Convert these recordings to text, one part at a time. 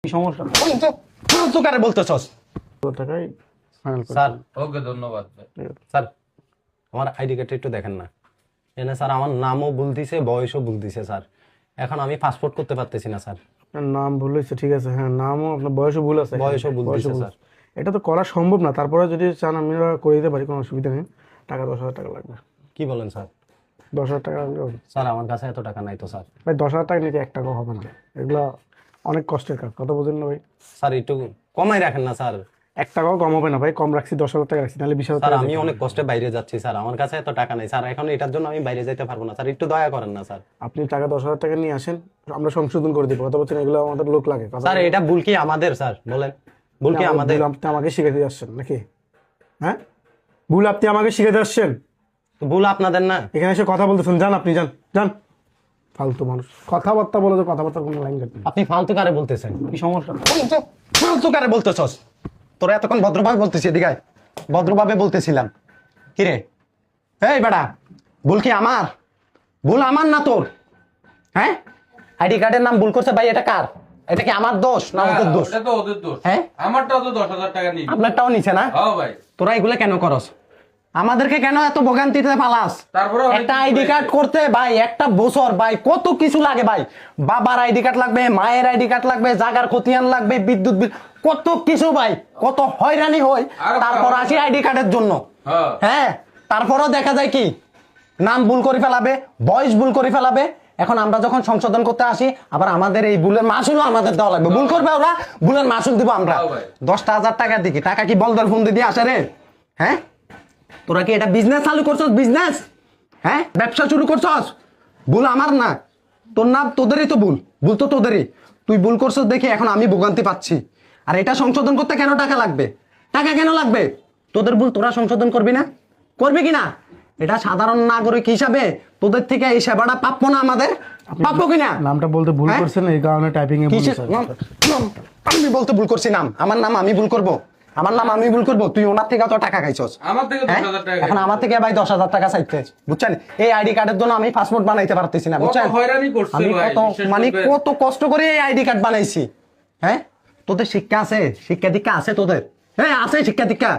কি সমস্যা? তো কারে বলতেছস? টাকাই ফাইনাল করুন। স্যার ওকে ধন্যবাদ স্যার আমার আইডি কার্ডটা একটু দেখেন না। এনে স্যার আমার নামও ভুল দিছে, বয়সও ভুল দিছে স্যার। এখন আমি পাসপোর্ট করতে পারতেছি না স্যার। আপনার নাম ভুল হয়েছে, ঠিক আছে, হ্যাঁ, নামও আপনার বয়সও ভুল আছে, বয়সও ভুল দিছে স্যার। এটা তো করা সম্ভব না, তারপরে যদি চান আমি করে দিতে পারি, কোনো অসুবিধা নেই। টাকা 10,000 টাকা লাগবে। কি বলেন স্যার? 10,000 টাকা লাগবে স্যার আমার কাছে এত টাকা নাই তো স্যার। ভাই। 10,000 টাকা নিতে 1 টাকাও হবে না, এগুলো অনেক কষ্টের কাজ, কথা বোঝেন না ভাই। স্যার একটু কমাই রাখেন না স্যার। 1 টাকাও কম হবে না ভাই, কম রাখছি, 10,000 টাকা রাখছি, নাহলে 20,000 স্যার টাকা আমি অনেক কষ্টে বাইরে যাচ্ছি স্যার, আমার কাছে এত টাকা নেই স্যার। এখন এটার জন্য আমি বাইরে যাইতে পারবো না স্যার, একটু দয়া করেন না স্যার। আপনি টাকা 10,000 টাকা নিয়ে আসেন, আমরা সংশোধন করে দিব, কথা বলছেন, এগুলো আমাদের লোক লাগে। স্যার এটা ভুল কি আমাদের স্যার? বলেন ভুল কি আমাদের? আপনি আমাকে শিখাতে আসছেন নাকি? হ্যাঁ, ভুল আপনি আমাকে শিখাতে আসছেন? ভুল আপনাদের না। এখানে এসে কথা বলতেছেন, যান আপনি, যান যান। ফালতু মানুষ, কথাবার্তা বলে তো কথাবার্তার কোনো লাইন কাটবে। আপনি ফালতু কারে বলতেছেন? কি সমস্যা? ফালতু কারে বলতেছস? তোরা এতক্ষণ ভদ্রভাবে বলতেছি, এদিকে আয়। ভদ্রভাবে বলতেছিলাম। কি রে এই বেটা, ভুল কি আমার? ভুল আমার না তোর? হ্যাঁ, আইডি কার্ডের নাম ভুল করছে ভাই, এটা কার? এটা কি আমার দোষ না ওদের দোষ? এটা তো ওদের দোষ। হ্যাঁ, আমারটাও তো 10,000 টাকা নিয়ে। আপনারটাও নিছে না? হ্যাঁ ভাই। তোরা এগুলো কেন করস? আমাদেরকে কেন এত ভোগান্তিতে পালাস? তারপরে একটা আইডি কার্ড করতে ভাই একটা বছর ভাই কত কিছু লাগে ভাই। বাবার আইডি কার্ড লাগবে, মায়ের আইডি কার্ড লাগবে, জাগার খতিয়ান লাগবে, বিদ্যুৎ বিল, কত কিছু ভাই, কত হয়রানি হয়। তারপর আসি আইডি কার্ডের জন্য। হ্যাঁ, তারপরও দেখা যায় কি নাম ভুল করে ফেলাবে, বয়স ভুল করে ফেলাবে। এখন আমরা যখন সংশোধন করতে আসি, আবার আমাদের এই ভুলের মাসুলও আমাদের দেওয়া লাগবে। ভুল করবে ওরা, ভুলের মাসুল দিব আমরা। 10,000 টাকা দিকে টাকা কি বলদার ফোন দিয়ে আসে রে? হ্যাঁ, তোরা কি এটা বিজনেস চালু করছস? বিজনেস, হ্যাঁ, ব্যবসা শুরু করছস? ভুল আমার না, তোর না, তোদেরই তো ভুল। ভুল তো তোদেরই। তুই ভুল করছস দেখে এখন আমি ভোগান্তি পাচ্ছি। আর এটা সংশোধন করতে কেন টাকা লাগবে? টাকা কেন লাগবে? তোদের ভুল তোরা সংশোধন করবি না? করবি কি না? এটা সাধারণ নাগরিক হিসাবে তোদের থেকে এই সেবাটা প্রাপ্য না আমাদের? প্রাপ্য কিনা? নামটা বলতে ভুল করছেন, এই কারণে টাইপিং এ কিসের নাম? আমি বলতে ভুল করছি নাম? আমার নাম আমি ভুল করব? আমার নাম আমি ভুল করবো? তুই ওনার থেকে তো টাকা খাইছস। আমার থেকে 10,000 টাকা। এখন আমার থেকে ভাই 10,000 টাকা চাইতে, বুঝছেন? এই আইডি কার্ডের জন্য আমি পাসপোর্ট বানাইতে পারতেছি না, বুঝছেন? হয়রানি করছে আমি ভাই, কত বিশেষ মানে করে। কত কষ্ট করে এই আইডি কার্ড বানাইছি। হ্যাঁ, তোদের শিক্ষা আছে? শিক্ষা দীক্ষা আছে তোদের? হ্যাঁ আছে শিক্ষা দীক্ষা।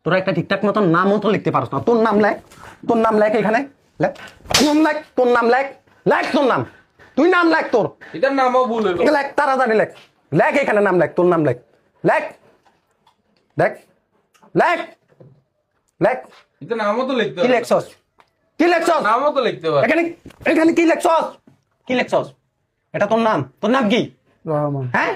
তোরা একটা ঠিকঠাক মতো নামও তো লিখতে পারছ না। তোর নাম লেখ, তোর নাম লেখ এখানে, লেখ নাম লেখ, তোর নাম লেখ, লেখ তোর নাম, তুই নাম লেখ তোর। এটার নামও ভুল হলো। লেখ তাড়াতাড়ি লেখ, লেখ এখানে নাম লেখ, তোর নাম লেখ, লেখ দেখ, লেখ লেখ। এটার নামও তো লিখতে কি হবে। লেখছস? কি লেখছস? নামও তো লিখতে হবে। এখানে এখানে কি লেখছস? কি লেখছস? এটা তোর নাম? তোর নাম কি? রহমান। হ্যাঁ,